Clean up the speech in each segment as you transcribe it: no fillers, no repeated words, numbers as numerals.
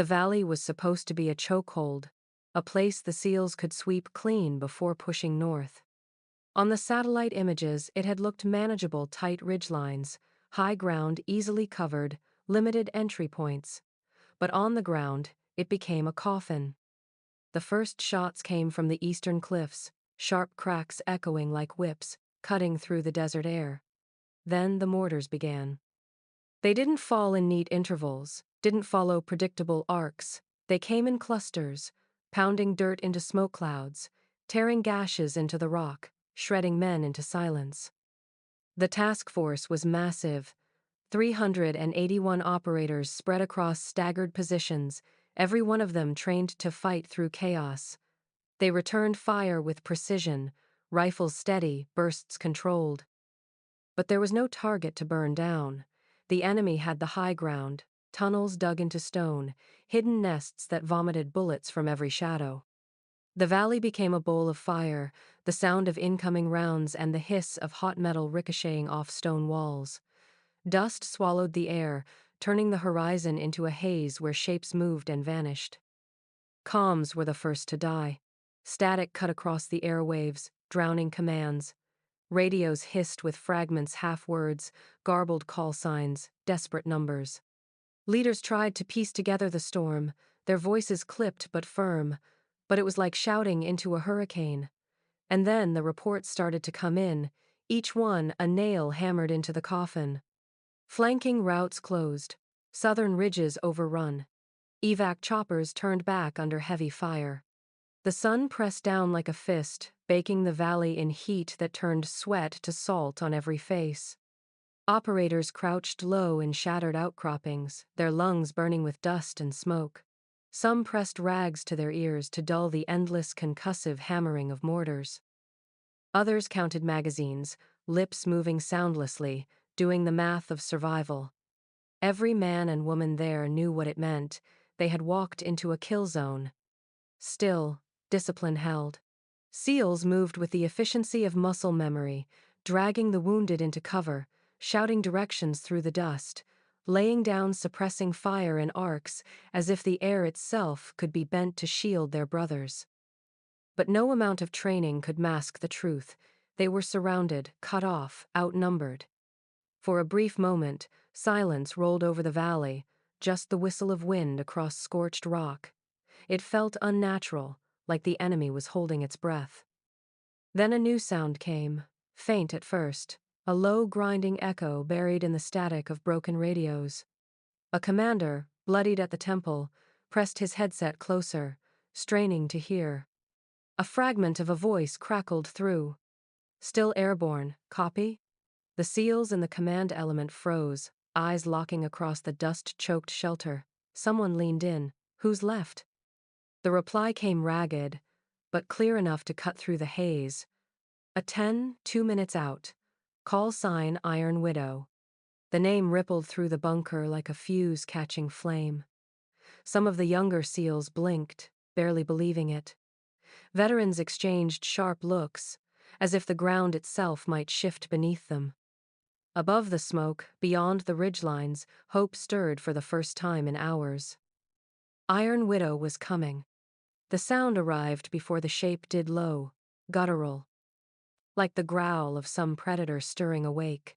The valley was supposed to be a chokehold, a place the SEALs could sweep clean before pushing north. On the satellite images, it had looked manageable, tight ridgelines, high ground easily covered, limited entry points. But on the ground, it became a coffin. The first shots came from the eastern cliffs, sharp cracks echoing like whips, cutting through the desert air. Then the mortars began. They didn't fall in neat intervals, didn't follow predictable arcs. They came in clusters, pounding dirt into smoke clouds, tearing gashes into the rock, shredding men into silence. The task force was massive, 381 operators spread across staggered positions, every one of them trained to fight through chaos. They returned fire with precision, rifles steady, bursts controlled. But there was no target to burn down. The enemy had the high ground, tunnels dug into stone, hidden nests that vomited bullets from every shadow. The valley became a bowl of fire, the sound of incoming rounds and the hiss of hot metal ricocheting off stone walls. Dust swallowed the air, turning the horizon into a haze where shapes moved and vanished. Comms were the first to die. Static cut across the airwaves, drowning commands. Radios hissed with fragments, half words, garbled call signs, desperate numbers. Leaders tried to piece together the storm, their voices clipped but firm, but it was like shouting into a hurricane. And then the reports started to come in, each one a nail hammered into the coffin. Flanking routes closed, southern ridges overrun. Evac choppers turned back under heavy fire. The sun pressed down like a fist, baking the valley in heat that turned sweat to salt on every face. Operators crouched low in shattered outcroppings, their lungs burning with dust and smoke. Some pressed rags to their ears to dull the endless concussive hammering of mortars. Others counted magazines, lips moving soundlessly, doing the math of survival. Every man and woman there knew what it meant. They had walked into a kill zone. Still, discipline held. SEALs moved with the efficiency of muscle memory, dragging the wounded into cover, shouting directions through the dust, laying down suppressing fire in arcs as if the air itself could be bent to shield their brothers. But no amount of training could mask the truth. They were surrounded, cut off, outnumbered. For a brief moment, silence rolled over the valley, just the whistle of wind across scorched rock. It felt unnatural, like the enemy was holding its breath. Then a new sound came, faint at first, a low grinding echo buried in the static of broken radios. A commander, bloodied at the temple, pressed his headset closer, straining to hear. A fragment of a voice crackled through. "Still airborne, copy?" The SEALs in the command element froze, eyes locking across the dust-choked shelter. Someone leaned in. "Who's left?" The reply came ragged, but clear enough to cut through the haze. A-10, 2 minutes out. Call sign Iron Widow. The name rippled through the bunker like a fuse catching flame. Some of the younger SEALs blinked, barely believing it. Veterans exchanged sharp looks, as if the ground itself might shift beneath them. Above the smoke, beyond the ridgelines, hope stirred for the first time in hours. Iron Widow was coming. The sound arrived before the shape did low, guttural, like the growl of some predator stirring awake.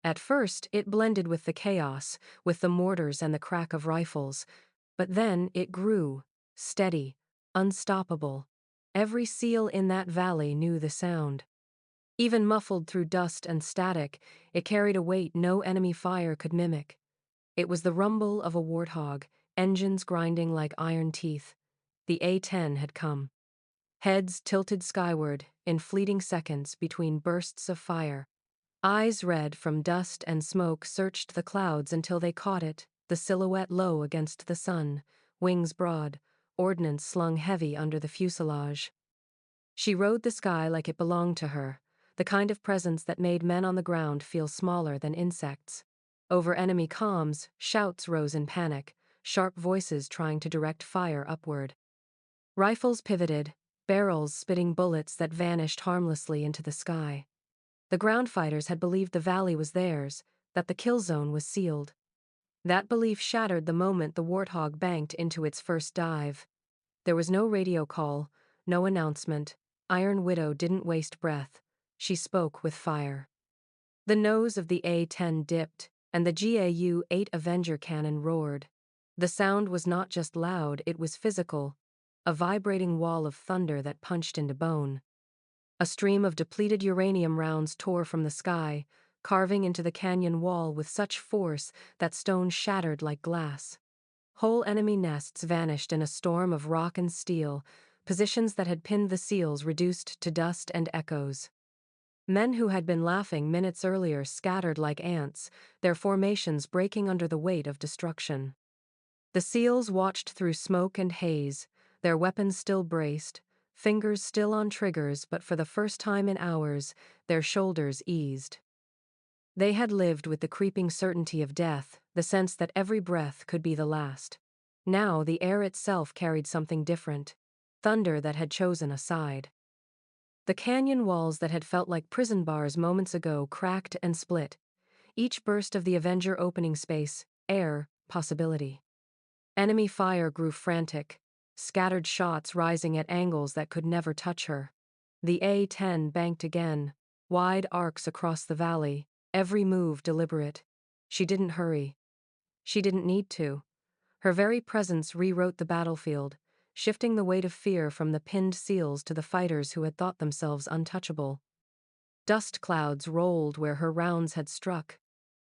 At first, it blended with the chaos, with the mortars and the crack of rifles, but then it grew, steady, unstoppable. Every SEAL in that valley knew the sound. Even muffled through dust and static, it carried a weight no enemy fire could mimic. It was the rumble of a warthog, engines grinding like iron teeth. The A-10 had come. Heads tilted skyward, in fleeting seconds between bursts of fire. Eyes red from dust and smoke searched the clouds until they caught it, the silhouette low against the sun, wings broad, ordnance slung heavy under the fuselage. She rode the sky like it belonged to her, the kind of presence that made men on the ground feel smaller than insects. Over enemy comms, shouts rose in panic, sharp voices trying to direct fire upward. Rifles pivoted, barrels spitting bullets that vanished harmlessly into the sky. The ground fighters had believed the valley was theirs, that the kill zone was sealed. That belief shattered the moment the Warthog banked into its first dive. There was no radio call, no announcement. Iron Widow didn't waste breath. She spoke with fire. The nose of the A-10 dipped, and the GAU-8 Avenger cannon roared. The sound was not just loud, it was physical, a vibrating wall of thunder that punched into bone. A stream of depleted uranium rounds tore from the sky, carving into the canyon wall with such force that stone shattered like glass. Whole enemy nests vanished in a storm of rock and steel, positions that had pinned the SEALs reduced to dust and echoes. Men who had been laughing minutes earlier scattered like ants, their formations breaking under the weight of destruction. The SEALs watched through smoke and haze, their weapons still braced, fingers still on triggers, but for the first time in hours, their shoulders eased. They had lived with the creeping certainty of death, the sense that every breath could be the last. Now the air itself carried something different, thunder that had chosen a side. The canyon walls that had felt like prison bars moments ago cracked and split, each burst of the Avenger opening space, air, possibility. Enemy fire grew frantic, scattered shots rising at angles that could never touch her. The A-10 banked again, wide arcs across the valley, every move deliberate. She didn't hurry. She didn't need to. Her very presence rewrote the battlefield, shifting the weight of fear from the pinned SEALs to the fighters who had thought themselves untouchable. Dust clouds rolled where her rounds had struck,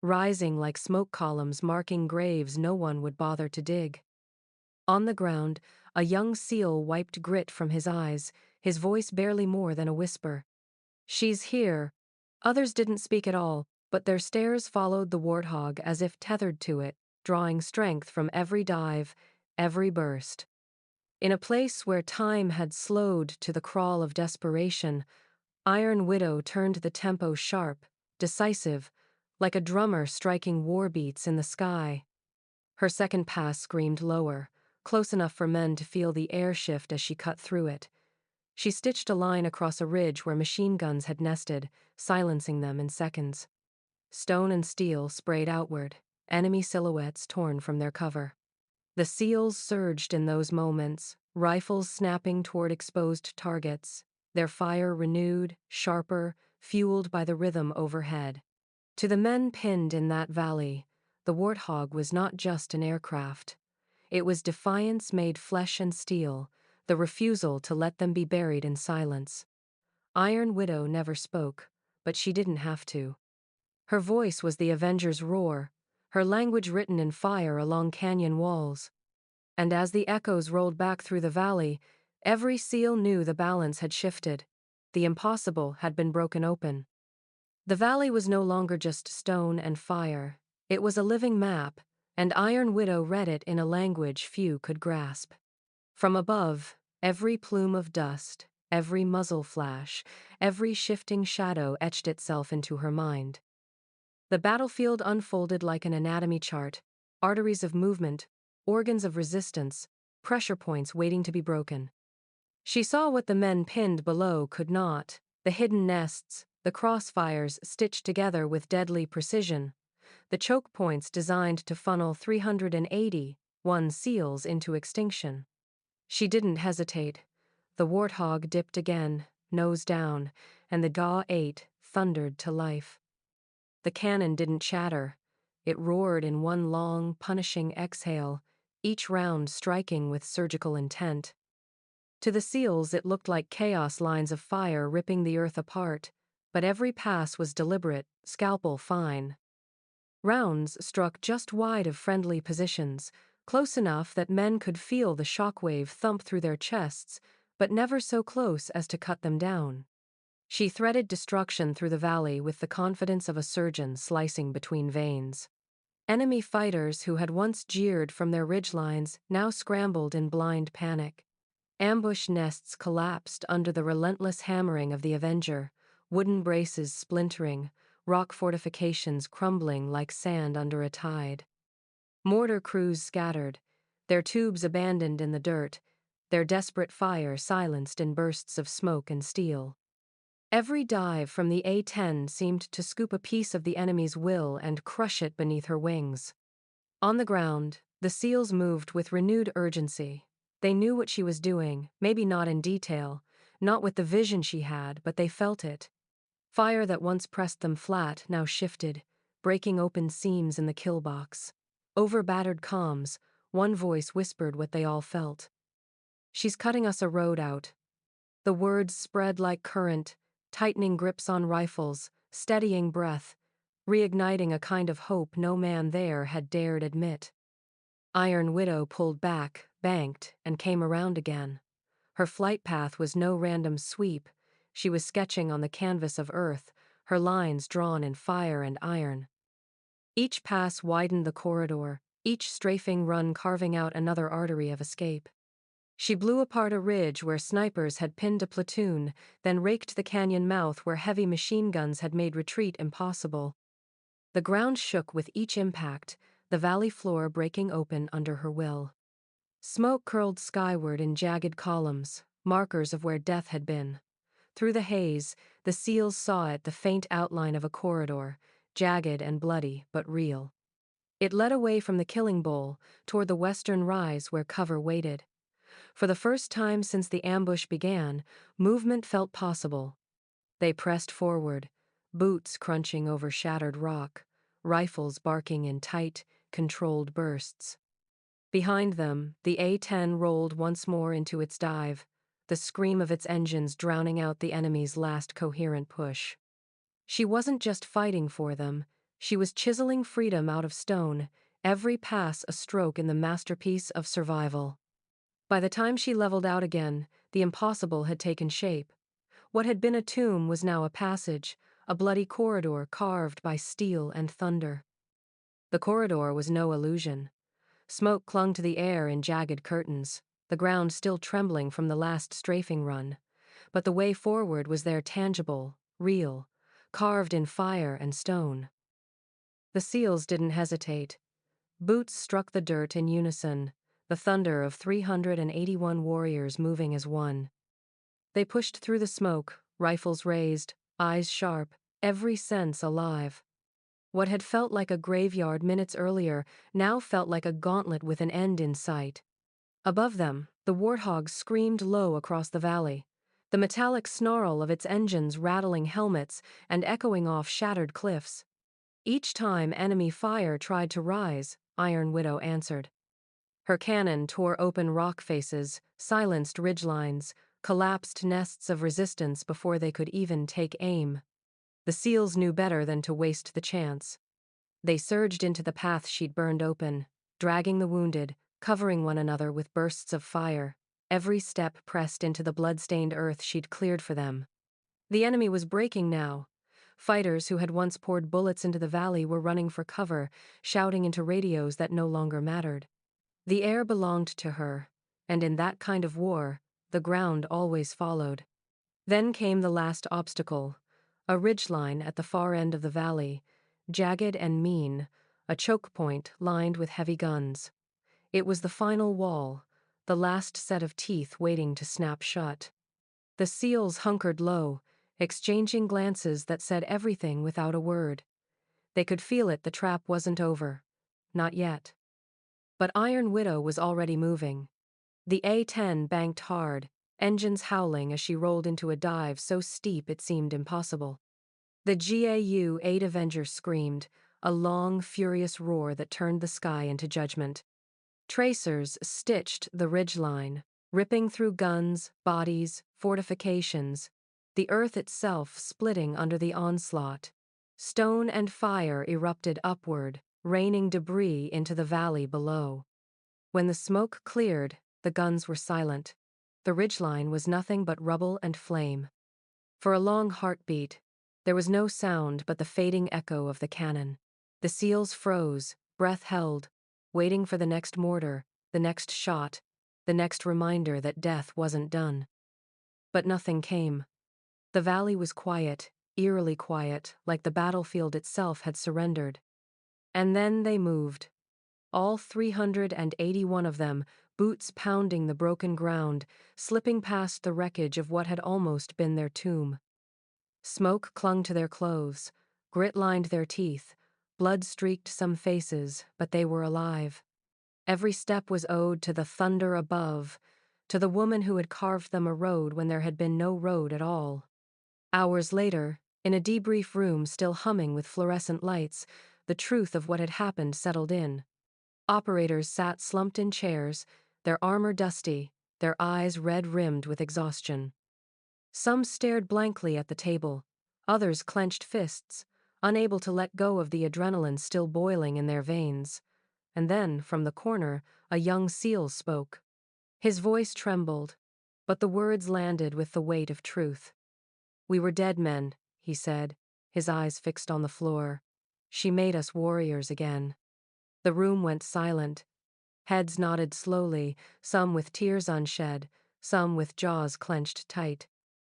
rising like smoke columns marking graves no one would bother to dig. On the ground, a young SEAL wiped grit from his eyes, his voice barely more than a whisper. "She's here." Others didn't speak at all, but their stares followed the warthog as if tethered to it, drawing strength from every dive, every burst. In a place where time had slowed to the crawl of desperation, Iron Widow turned the tempo sharp, decisive, like a drummer striking war beats in the sky. Her second pass screamed lower, close enough for men to feel the air shift as she cut through it. She stitched a line across a ridge where machine guns had nested, silencing them in seconds. Stone and steel sprayed outward, enemy silhouettes torn from their cover. The SEALs surged in those moments, rifles snapping toward exposed targets, their fire renewed, sharper, fueled by the rhythm overhead. To the men pinned in that valley, the Warthog was not just an aircraft. It was defiance made flesh and steel, the refusal to let them be buried in silence. Iron Widow never spoke, but she didn't have to. Her voice was the Avenger's roar, her language written in fire along canyon walls. And as the echoes rolled back through the valley, every SEAL knew the balance had shifted. The impossible had been broken open. The valley was no longer just stone and fire. It was a living map, and Iron Widow read it in a language few could grasp. From above, every plume of dust, every muzzle flash, every shifting shadow etched itself into her mind. The battlefield unfolded like an anatomy chart, arteries of movement, organs of resistance, pressure points waiting to be broken. She saw what the men pinned below could not, the hidden nests, the crossfires stitched together with deadly precision, the choke points designed to funnel 381 SEALs into extinction. She didn't hesitate. The Warthog dipped again, nose down, and the GA-8 thundered to life. The cannon didn't chatter. It roared in one long, punishing exhale, each round striking with surgical intent. To the SEALs it looked like chaos lines of fire ripping the earth apart, but every pass was deliberate, scalpel fine. Rounds struck just wide of friendly positions, close enough that men could feel the shockwave thump through their chests, but never so close as to cut them down. She threaded destruction through the valley with the confidence of a surgeon slicing between veins. Enemy fighters who had once jeered from their ridgelines now scrambled in blind panic. Ambush nests collapsed under the relentless hammering of the Avenger, wooden braces splintering, rock fortifications crumbling like sand under a tide. Mortar crews scattered, their tubes abandoned in the dirt, their desperate fire silenced in bursts of smoke and steel. Every dive from the A-10 seemed to scoop a piece of the enemy's will and crush it beneath her wings. On the ground, the seals moved with renewed urgency. They knew what she was doing, maybe not in detail, not with the vision she had, but they felt it. Fire that once pressed them flat now shifted, breaking open seams in the kill box. Over battered comms, one voice whispered what they all felt. "She's cutting us a road out." The words spread like current, tightening grips on rifles, steadying breath, reigniting a kind of hope no man there had dared admit. Iron Widow pulled back, banked, and came around again. Her flight path was no random sweep. She was sketching on the canvas of Earth, her lines drawn in fire and iron. Each pass widened the corridor, each strafing run carving out another artery of escape. She blew apart a ridge where snipers had pinned a platoon, then raked the canyon mouth where heavy machine guns had made retreat impossible. The ground shook with each impact, the valley floor breaking open under her will. Smoke curled skyward in jagged columns, markers of where death had been. Through the haze, the seals saw it, the faint outline of a corridor, jagged and bloody, but real. It led away from the killing bowl, toward the western rise where cover waited. For the first time since the ambush began, movement felt possible. They pressed forward, boots crunching over shattered rock, rifles barking in tight, controlled bursts. Behind them, the A-10 rolled once more into its dive, the scream of its engines drowning out the enemy's last coherent push. She wasn't just fighting for them, she was chiseling freedom out of stone, every pass a stroke in the masterpiece of survival. By the time she leveled out again, the impossible had taken shape. What had been a tomb was now a passage, a bloody corridor carved by steel and thunder. The corridor was no illusion. Smoke clung to the air in jagged curtains, the ground still trembling from the last strafing run. But the way forward was there, tangible, real, carved in fire and stone. The seals didn't hesitate. Boots struck the dirt in unison, the thunder of 381 warriors moving as one. They pushed through the smoke, rifles raised, eyes sharp, every sense alive. What had felt like a graveyard minutes earlier now felt like a gauntlet with an end in sight. Above them, the warthog screamed low across the valley, the metallic snarl of its engines rattling helmets and echoing off shattered cliffs. Each time enemy fire tried to rise, Iron Widow answered. Her cannon tore open rock faces, silenced ridgelines, collapsed nests of resistance before they could even take aim. The seals knew better than to waste the chance. They surged into the path she'd burned open, dragging the wounded, covering one another with bursts of fire, every step pressed into the blood-stained earth she'd cleared for them. The enemy was breaking now. Fighters who had once poured bullets into the valley were running for cover, shouting into radios that no longer mattered. The air belonged to her, and in that kind of war, the ground always followed. Then came the last obstacle, a ridgeline at the far end of the valley, jagged and mean, a choke point lined with heavy guns. It was the final wall, the last set of teeth waiting to snap shut. The seals hunkered low, exchanging glances that said everything without a word. They could feel it, the trap wasn't over. Not yet. But Iron Widow was already moving. The A-10 banked hard, engines howling as she rolled into a dive so steep it seemed impossible. The GAU-8 Avenger screamed, a long, furious roar that turned the sky into judgment. Tracers stitched the ridgeline, ripping through guns, bodies, fortifications, the earth itself splitting under the onslaught. Stone and fire erupted upward, raining debris into the valley below. When the smoke cleared, the guns were silent. The ridgeline was nothing but rubble and flame. For a long heartbeat, there was no sound but the fading echo of the cannon. The seals froze, breath held, waiting for the next mortar, the next shot, the next reminder that death wasn't done. But nothing came. The valley was quiet, eerily quiet, like the battlefield itself had surrendered. And then they moved. All 381 of them, boots pounding the broken ground, slipping past the wreckage of what had almost been their tomb. Smoke clung to their clothes, grit lined their teeth, Blood streaked some faces, but they were alive. Every step was owed to the thunder above, to the woman who had carved them a road when there had been no road at all. Hours later, in a debrief room still humming with fluorescent lights, the truth of what had happened settled in. Operators sat slumped in chairs, their armor dusty, their eyes red-rimmed with exhaustion. Some stared blankly at the table, others clenched fists, unable to let go of the adrenaline still boiling in their veins. And then, from the corner, a young SEAL spoke. His voice trembled, but the words landed with the weight of truth. "We were dead men," he said, his eyes fixed on the floor. "She made us warriors again." The room went silent. Heads nodded slowly, some with tears unshed, some with jaws clenched tight.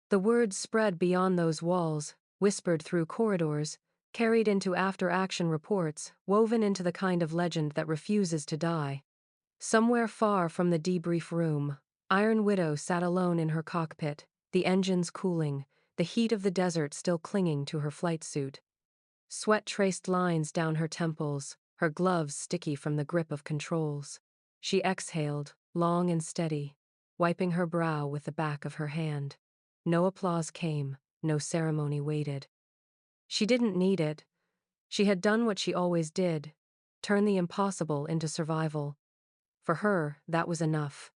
The words spread beyond those walls, whispered through corridors, carried into after-action reports, woven into the kind of legend that refuses to die. Somewhere far from the debrief room, Iron Widow sat alone in her cockpit, the engines cooling, the heat of the desert still clinging to her flight suit. Sweat traced lines down her temples, her gloves sticky from the grip of controls. She exhaled, long and steady, wiping her brow with the back of her hand. No applause came, no ceremony waited. She didn't need it. She had done what she always did, turn the impossible into survival. For her, that was enough.